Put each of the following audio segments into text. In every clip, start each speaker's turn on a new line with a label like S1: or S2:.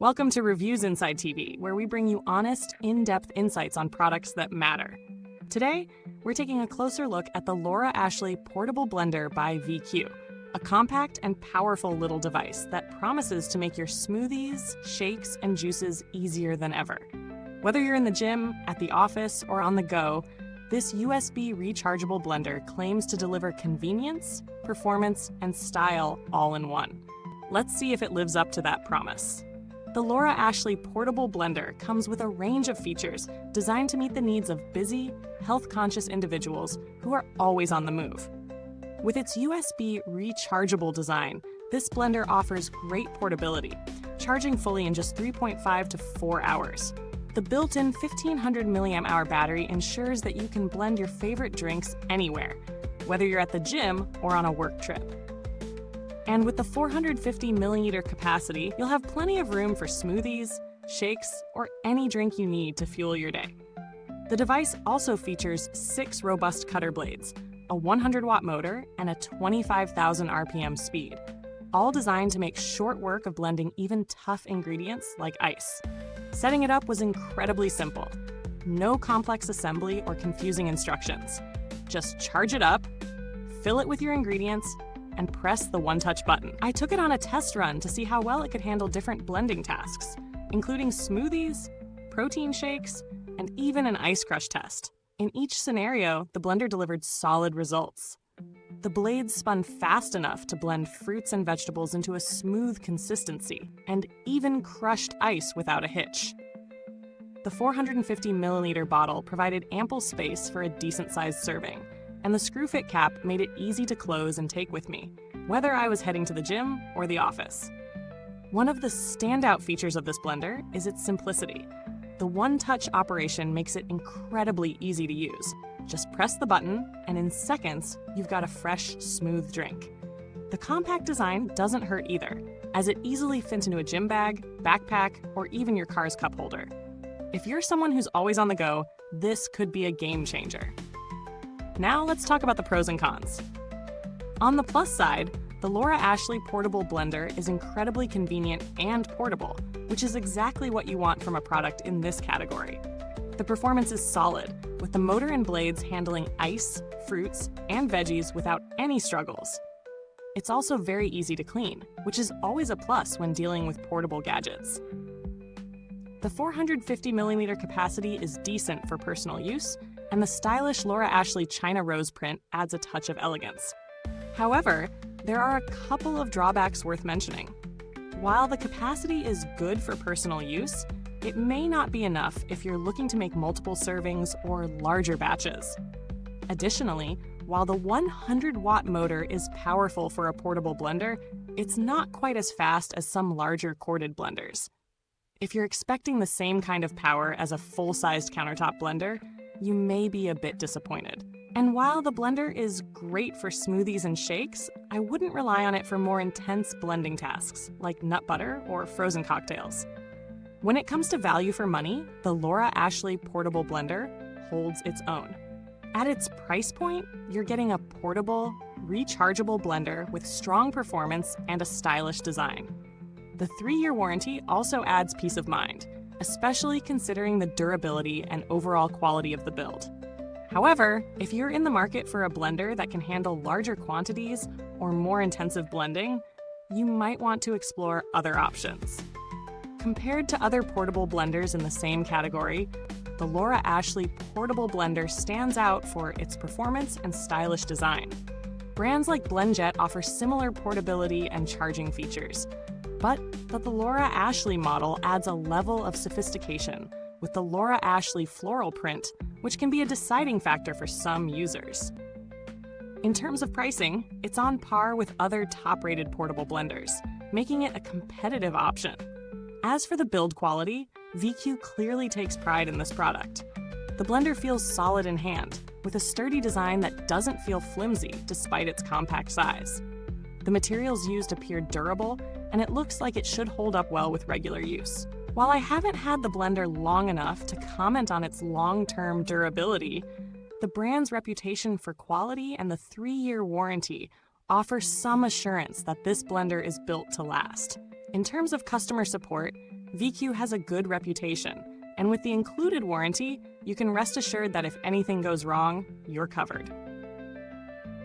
S1: Welcome to Reviewsinside TV, where we bring you honest, in-depth insights on products that matter. Today, we're taking a closer look at the Laura Ashley Portable Blender by VQ, a compact and powerful little device that promises to make your smoothies, shakes, and juices easier than ever. Whether you're in the gym, at the office, or on the go, this USB-rechargeable blender claims to deliver convenience, performance, and style all in one. Let's see if it lives up to that promise. The Laura Ashley Portable Blender comes with a range of features designed to meet the needs of busy, health-conscious individuals who are always on the move. With its USB rechargeable design, this blender offers great portability, charging fully in just 3.5 to 4 hours. The built-in 1500 mAh battery ensures that you can blend your favorite drinks anywhere, whether you're at the gym or on a work trip. And with the 450 milliliter capacity, you'll have plenty of room for smoothies, shakes, or any drink you need to fuel your day. The device also features 6 robust cutter blades, a 100-watt motor, and a 25,000 RPM speed, all designed to make short work of blending even tough ingredients like ice. Setting it up was incredibly simple. No complex assembly or confusing instructions. Just charge it up, fill it with your ingredients, and press the one-touch button. I took it on a test run to see how well it could handle different blending tasks, including smoothies, protein shakes, and even an ice crush test. In each scenario, the blender delivered solid results. The blades spun fast enough to blend fruits and vegetables into a smooth consistency, and even crushed ice without a hitch. The 450 milliliter bottle provided ample space for a decent-sized serving, and the screw-fit cap made it easy to close and take with me, whether I was heading to the gym or the office. One of the standout features of this blender is its simplicity. The one-touch operation makes it incredibly easy to use. Just press the button, and in seconds, you've got a fresh, smooth drink. The compact design doesn't hurt either, as it easily fits into a gym bag, backpack, or even your car's cup holder. If you're someone who's always on the go, this could be a game changer. Now let's talk about the pros and cons. On the plus side, the Laura Ashley Portable Blender is incredibly convenient and portable, which is exactly what you want from a product in this category. The performance is solid, with the motor and blades handling ice, fruits, and veggies without any struggles. It's also very easy to clean, which is always a plus when dealing with portable gadgets. The 450 milliliter capacity is decent for personal use, and the stylish Laura Ashley China Rose print adds a touch of elegance. However, there are a couple of drawbacks worth mentioning. While the capacity is good for personal use, it may not be enough if you're looking to make multiple servings or larger batches. Additionally, while the 100-watt motor is powerful for a portable blender, it's not quite as fast as some larger corded blenders. If you're expecting the same kind of power as a full-sized countertop blender, you may be a bit disappointed. And while the blender is great for smoothies and shakes, I wouldn't rely on it for more intense blending tasks, like nut butter or frozen cocktails. When it comes to value for money, the Laura Ashley Portable Blender holds its own. At its price point, you're getting a portable, rechargeable blender with strong performance and a stylish design. The 3-year warranty also adds peace of mind, especially considering the durability and overall quality of the build. However, if you're in the market for a blender that can handle larger quantities or more intensive blending, you might want to explore other options. Compared to other portable blenders in the same category, the Laura Ashley Portable Blender stands out for its performance and stylish design. Brands like BlendJet offer similar portability and charging features, but the Laura Ashley model adds a level of sophistication with the Laura Ashley floral print, which can be a deciding factor for some users. In terms of pricing, it's on par with other top-rated portable blenders, making it a competitive option. As for the build quality, VQ clearly takes pride in this product. The blender feels solid in hand, with a sturdy design that doesn't feel flimsy despite its compact size. The materials used appear durable, and it looks like it should hold up well with regular use. While I haven't had the blender long enough to comment on its long-term durability, the brand's reputation for quality and the 3-year warranty offer some assurance that this blender is built to last. In terms of customer support, VQ has a good reputation, and with the included warranty, you can rest assured that if anything goes wrong, you're covered.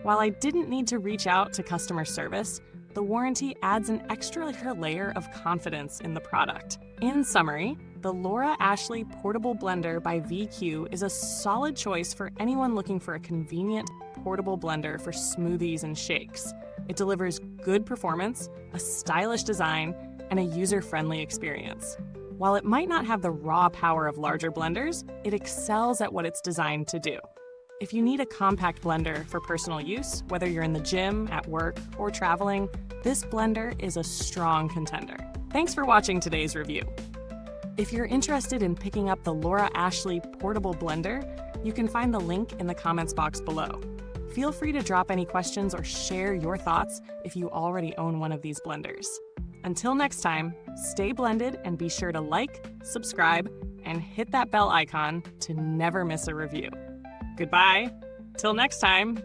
S1: While I didn't need to reach out to customer service, the warranty adds an extra layer of confidence in the product. In summary, the Laura Ashley Portable Blender by VQ is a solid choice for anyone looking for a convenient, portable blender for smoothies and shakes. It delivers good performance, a stylish design, and a user-friendly experience. While it might not have the raw power of larger blenders, it excels at what it's designed to do. If you need a compact blender for personal use, whether you're in the gym, at work, or traveling, this blender is a strong contender. Thanks for watching today's review. If you're interested in picking up the Laura Ashley Portable Blender, you can find the link in the comments box below. Feel free to drop any questions or share your thoughts if you already own one of these blenders. Until next time, stay blended and be sure to like, subscribe, and hit that bell icon to never miss a review. Goodbye. Till next time.